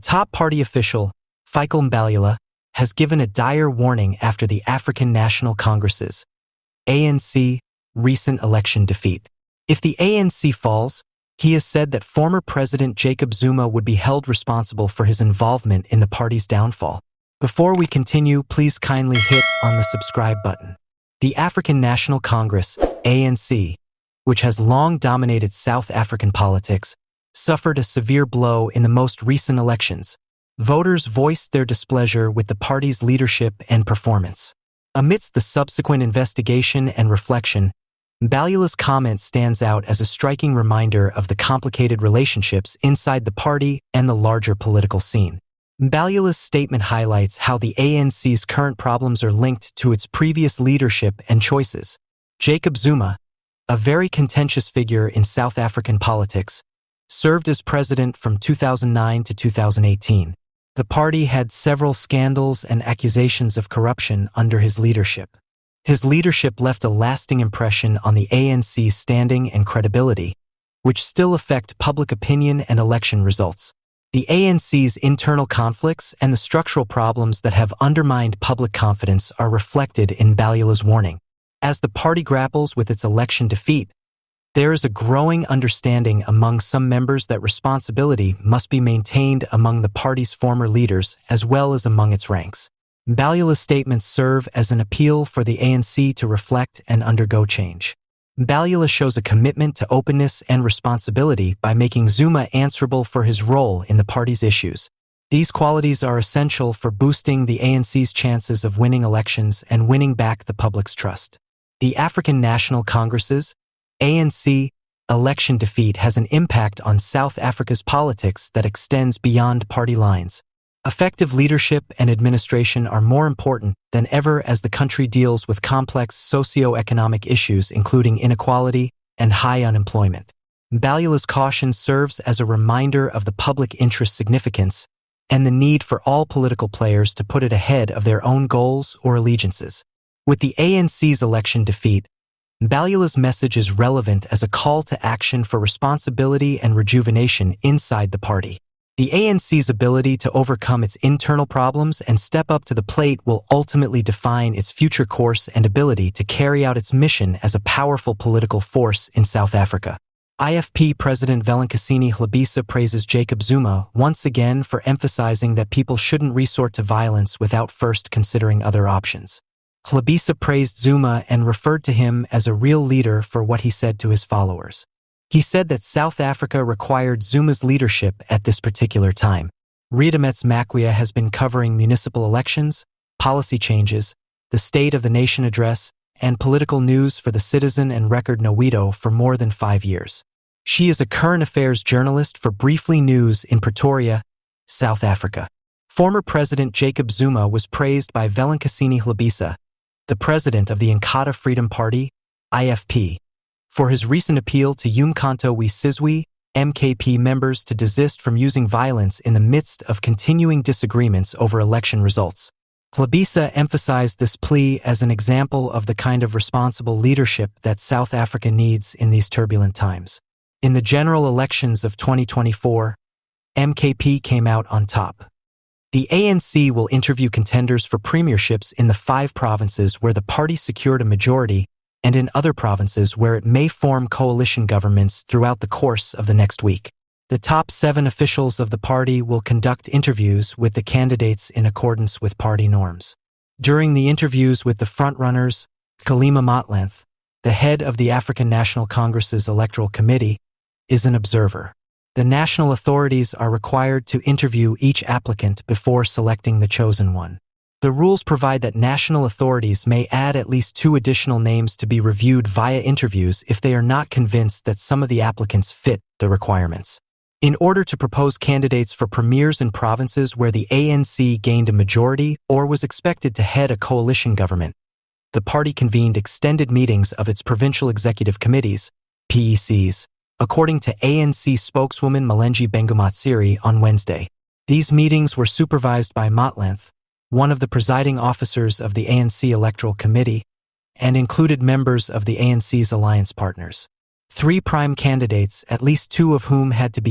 top party official, Fikile Mbalula, has given a dire warning after the African National Congress's ANC recent election defeat. If the ANC falls, he has said that former President Jacob Zuma would be held responsible for his involvement in the party's downfall. Before we continue, please kindly hit on the subscribe button. The African National Congress, ANC, which has long dominated South African politics, suffered a severe blow in the most recent elections. Voters voiced their displeasure with the party's leadership and performance. Amidst the subsequent investigation and reflection, Mbalula's comment stands out as a striking reminder of the complicated relationships inside the party and the larger political scene. Mbalula's statement highlights how the ANC's current problems are linked to its previous leadership and choices. Jacob Zuma, a very contentious figure in South African politics, served as president from 2009 to 2018. The party had several scandals and accusations of corruption under his leadership. His leadership left a lasting impression on the ANC's standing and credibility, which still affect public opinion and election results. The ANC's internal conflicts and the structural problems that have undermined public confidence are reflected in Mbalula's warning. As the party grapples with its election defeat, there is a growing understanding among some members that responsibility must be maintained among the party's former leaders as well as among its ranks. Mbalula's statements serve as an appeal for the ANC to reflect and undergo change. Mbalula shows a commitment to openness and responsibility by making Zuma answerable for his role in the party's issues. These qualities are essential for boosting the ANC's chances of winning elections and winning back the public's trust. The African National Congress's ANC election defeat has an impact on South Africa's politics that extends beyond party lines. Effective leadership and administration are more important than ever as the country deals with complex socio-economic issues including inequality and high unemployment. Mbalula's caution serves as a reminder of the public interest significance and the need for all political players to put it ahead of their own goals or allegiances. With the ANC's election defeat, Mbalula's message is relevant as a call to action for responsibility and rejuvenation inside the party. The ANC's ability to overcome its internal problems and step up to the plate will ultimately define its future course and ability to carry out its mission as a powerful political force in South Africa. IFP President Fikile Mbalula praises Jacob Zuma once again for emphasizing that people shouldn't resort to violence without first considering other options. Mbalula praised Zuma and referred to him as a real leader for what he said to his followers. He said that South Africa required Zuma's leadership at this particular time. Rejuvenation has been covering municipal elections, policy changes, the State of the Nation address, and political news for the Citizen and Record Nowido for more than 5 years. She is a current affairs journalist for Briefly News in Pretoria, South Africa. Former President Jacob Zuma was praised by Fikile Mbalula, the president of the Inkatha Freedom Party, IFP, for his recent appeal to Umkhonto we Sizwe, MKP members to desist from using violence in the midst of continuing disagreements over election results. Mbalula emphasized this plea as an example of the kind of responsible leadership that South Africa needs in these turbulent times. In the general elections of 2024, MKP came out on top. The ANC will interview contenders for premierships in the 5 provinces where the party secured a majority and in other provinces where it may form coalition governments throughout the course of the next week. The top 7 officials of the party will conduct interviews with the candidates in accordance with party norms. During the interviews with the frontrunners, Fikile Mbalula, the head of the African National Congress's Electoral Committee, is an observer. The national authorities are required to interview each applicant before selecting the chosen one. The rules provide that national authorities may add at least 2 additional names to be reviewed via interviews if they are not convinced that some of the applicants fit the requirements. In order to propose candidates for premiers in provinces where the ANC gained a majority or was expected to head a coalition government, the party convened extended meetings of its provincial executive committees, PECs, according to ANC spokeswoman Malenji Bengumatsiri on Wednesday. These meetings were supervised by Mbalula, one of the presiding officers of the ANC Electoral Committee, and included members of the ANC's alliance partners. 3 prime candidates, at least 2 of whom had to be